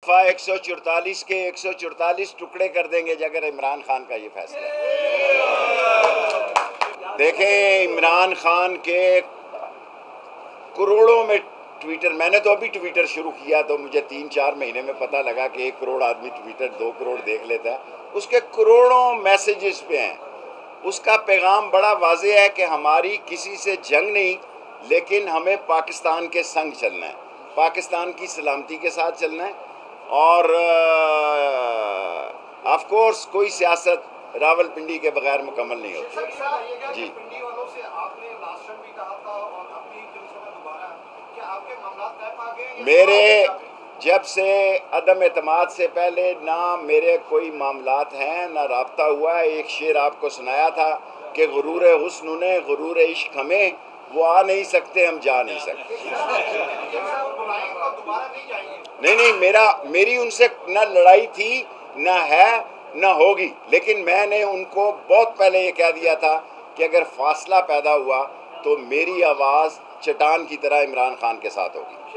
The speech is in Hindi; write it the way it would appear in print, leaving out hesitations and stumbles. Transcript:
दफा 144 के 144 टुकड़े कर देंगे अगर इमरान खान का ये फैसला है। देखें, इमरान खान के करोड़ों में ट्विटर, मैंने तो अभी ट्विटर शुरू किया तो मुझे 3-4 महीने में पता लगा कि 1 करोड़ आदमी ट्विटर 2 करोड़ देख लेता है। उसके करोड़ों मैसेजेस पे हैं। उसका पैगाम बड़ा वाज़ेह है कि हमारी किसी से जंग नहीं, लेकिन हमें पाकिस्तान के संग चलना है, पाकिस्तान की सलामती के साथ चलना है। और ऑफ कोर्स कोई सियासत रावलपिंडी के बगैर मुकम्मल नहीं होती। जी, मेरे जब से अदम एतमाद से पहले ना मेरे कोई मामलात हैं ना राब्ता हुआ है। एक शेर आपको सुनाया था कि गुरूर हुस्न ने गुरूर इश्क हमें, वो आ नहीं सकते हम जा नहीं सकते। नहीं, मेरी उनसे ना लड़ाई थी, ना है, ना होगी। लेकिन मैंने उनको बहुत पहले ये कह दिया था कि अगर फासला पैदा हुआ तो मेरी आवाज़ चट्टान की तरह इमरान खान के साथ होगी।